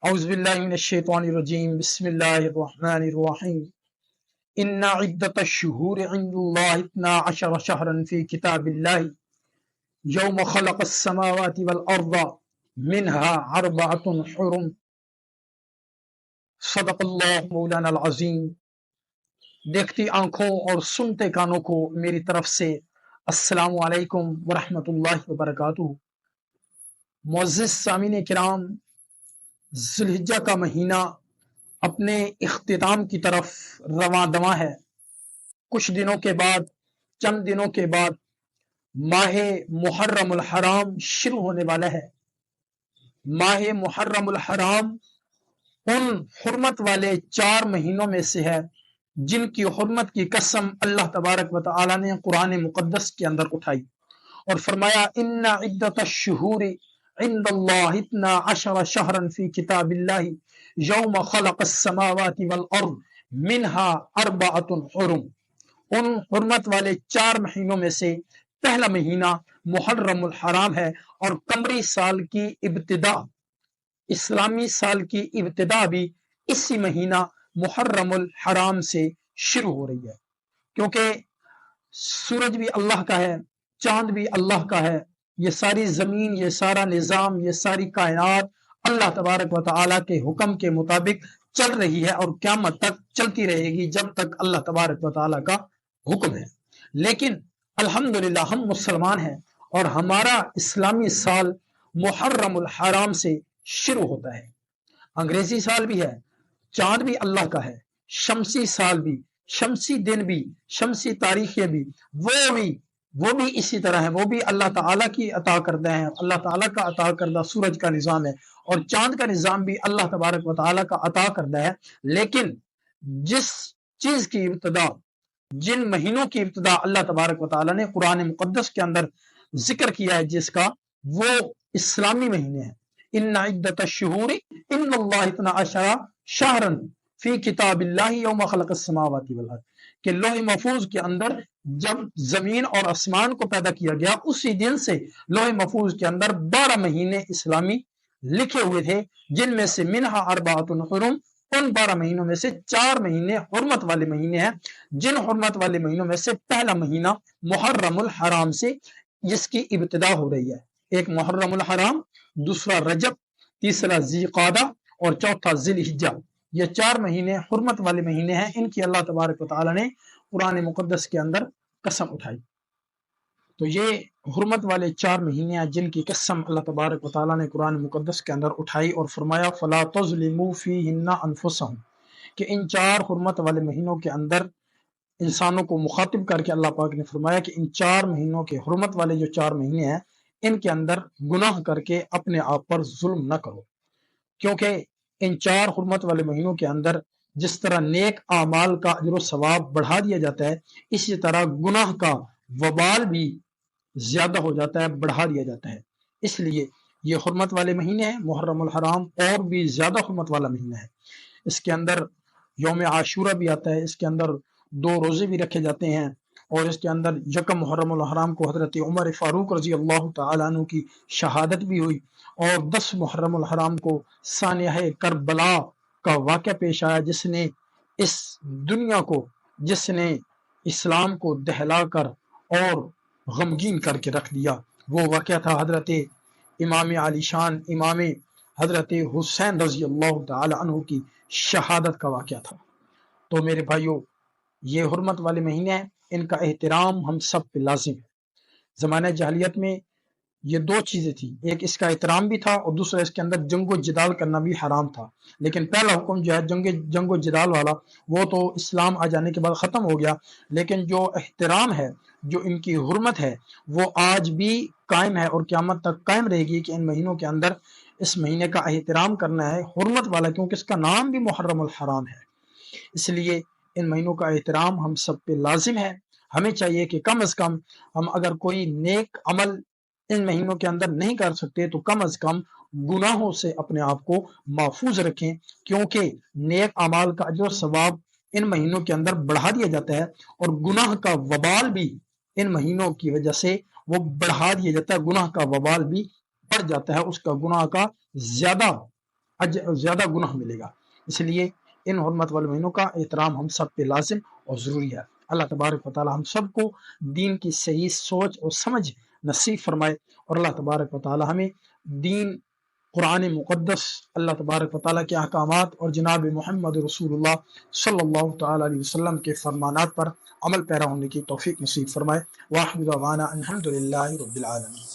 اعوذ باللہ من الشیطان الرجیم بسم اللہ الرحمن الرحیم ان عدۃ الشہور عند اللہ 12 شہرا فی کتاب اللہ یوم خلق السماوات والارض منها 4 حرم صدق اللہ مولانا العظیم۔ دیکھتی آنکھوں اور سنتے کانوں کو میری طرف سے السلام علیکم ورحمۃ اللہ وبرکاتہ۔ معزز سامعین کرام، ذی الحجہ کا مہینہ اپنے اختتام کی طرف رواں دواں ہے۔ کچھ دنوں کے بعد، چند دنوں کے بعد ماہ محرم الحرام شروع ہونے والا ہے۔ ماہ محرم الحرام ان حرمت والے 4 مہینوں میں سے ہے جن کی حرمت کی قسم اللہ تبارک و تعالی نے قرآن مقدس کے اندر اٹھائی اور فرمایا ان عدۃ الشہور عند اللہ 12 شہرا فی کتاب اللہ یوم خلق السماوات والارض منها 4 حرم۔ ان حرمت والے 4 مہینوں میں سے پہلا مہینہ محرم الحرام ہے، اور قمری سال کی ابتدا، اسلامی سال کی ابتدا بھی اسی مہینہ محرم الحرام سے شروع ہو رہی ہے، کیونکہ سورج بھی اللہ کا ہے، چاند بھی اللہ کا ہے، یہ ساری زمین، یہ سارا نظام، یہ ساری کائنات اللہ تبارک و تعالیٰ کے حکم کے مطابق چل رہی ہے اور قیامت تک چلتی رہے گی جب تک اللہ تبارک و تعالیٰ کا حکم ہے۔ لیکن الحمدللہ ہم مسلمان ہیں اور ہمارا اسلامی سال محرم الحرام سے شروع ہوتا ہے۔ انگریزی سال بھی ہے، چاند بھی اللہ کا ہے، شمسی سال بھی، شمسی دن بھی، شمسی تاریخیں بھی، وہ بھی اسی طرح ہے، وہ بھی اللہ تعالیٰ کی عطا کردہ ہیں، اللہ تعالیٰ کا عطا کردہ سورج کا نظام ہے، اور چاند کا نظام بھی اللہ تبارک و تعالیٰ کا عطا کردہ ہے۔ لیکن جس چیز کی ابتدا، جن مہینوں کی ابتدا اللہ تبارک و تعالیٰ نے قرآن مقدس کے اندر ذکر کیا ہے جس کا، وہ اسلامی مہینے ہیں۔ ان عدۃ الشہور ان اللہ 12 شہرا فی کتاب اللہ یوم خلق السماوات والارض، کہ لوح محفوظ کے اندر جب زمین اور آسمان کو پیدا کیا گیا، اسی دن سے لوح محفوظ کے اندر 12 مہینے اسلامی لکھے ہوئے تھے، جن میں سے منہا 4 حرم، ان 12 مہینوں میں سے 4 مہینے حرمت والے مہینے ہیں، جن حرمت والے مہینوں میں سے پہلا مہینہ محرم الحرام سے جس کی ابتدا ہو رہی ہے۔ ایک محرم الحرام، دوسرا رجب، تیسرا ذی قعدہ اور چوتھا ذی الحجہ، یہ 4 مہینے حرمت والے مہینے ہیں، ان کی اللہ تبارک و تعالی نے قرآن مقدس کے اندر قسم اٹھائی۔ تو یہ حرمت والے 4 مہینے ہیں جن کی قسم اللہ تبارک و تعالی نے قرآن مقدس کے اندر اٹھائی اور فرمایا فَلَا تَظْلِمُوا فِيهِنَّ أَنفُسَهُمْ، کہ ان 4 حرمت والے مہینوں کے اندر انسانوں کو مخاطب کر کے اللہ پاک نے فرمایا کہ ان 4 مہینوں کے، حرمت والے جو 4 مہینے ہیں، ان کے اندر گناہ کر کے اپنے آپ پر ظلم نہ کرو، کیونکہ ان 4 حرمت والے مہینوں کے اندر جس طرح نیک اعمال کا اجر و ثواب بڑھا دیا جاتا ہے، اسی طرح گناہ کا وبال بھی زیادہ ہو جاتا ہے، بڑھا دیا جاتا ہے۔ اس لیے یہ حرمت والے مہینے ہیں، محرم الحرام اور بھی زیادہ حرمت والا مہینہ ہے۔ اس کے اندر یوم عاشورہ بھی آتا ہے، اس کے اندر 2 روزے بھی رکھے جاتے ہیں، اور اس کے اندر یکم محرم الحرام کو حضرت عمر فاروق رضی اللہ تعالیٰ عنہ کی شہادت بھی ہوئی، اور 10 محرم الحرام کو سانحہ کربلا کا واقعہ پیش آیا، جس نے اس دنیا کو، جس نے اسلام کو دہلا کر اور غمگین کر کے رکھ دیا۔ وہ واقعہ تھا حضرت امام علی شان امام حضرت حسین رضی اللہ تعالی عنہ کی شہادت کا واقعہ تھا۔ تو میرے بھائیوں، یہ حرمت والے مہینے ہیں، ان کا احترام ہم سب پہ لازم ہے۔ زمانہ جاہلیت میں یہ 2 چیزیں تھیں، ایک اس کا احترام بھی تھا اور دوسرا اس کے اندر جنگ و جدال کرنا بھی حرام تھا۔ لیکن پہلا حکم جو ہے جنگ و جدال والا، وہ تو اسلام آ جانے کے بعد ختم ہو گیا، لیکن جو احترام ہے، جو ان کی حرمت ہے، وہ آج بھی قائم ہے اور قیامت تک قائم رہے گی، کہ ان مہینوں کے اندر اس مہینے کا احترام کرنا ہے، حرمت والا، کیونکہ اس کا نام بھی محرم الحرام ہے۔ اس لیے ان مہینوں کا احترام ہم سب پہ لازم ہے۔ ہمیں چاہیے کہ کم از کم ہم اگر کوئی نیک عمل ان مہینوں کے اندر نہیں کر سکتے تو کم از کم گناہوں سے اپنے آپ کو محفوظ رکھیں، کیونکہ نیک اعمال کا اجر و ثواب ان مہینوں کے اندر بڑھا دیا جاتا ہے، اور گناہ کا وبال بھی ان مہینوں کی وجہ سے وہ بڑھا دیا جاتا ہے، گناہ کا وبال بھی بڑھ جاتا ہے، اس کا گناہ کا زیادہ زیادہ گناہ ملے گا۔ اس لیے ان حرمت والے مہینوں کا احترام ہم سب پہ لازم اور ضروری ہے۔ اللہ تبارک و تعالی ہم سب کو دین کی صحیح سوچ اور سمجھ نصیب فرمائے، اور اللہ تبارک و تعالی ہمیں دین، قرآن مقدس، اللہ تبارک و تعالیٰ کے احکامات اور جناب محمد رسول اللہ صلی اللہ تعالیٰ علیہ وسلم کے فرمانات پر عمل پیرا ہونے کی توفیق نصیب فرمائے۔ وآخر دعوانا الحمد للہ رب العالمین۔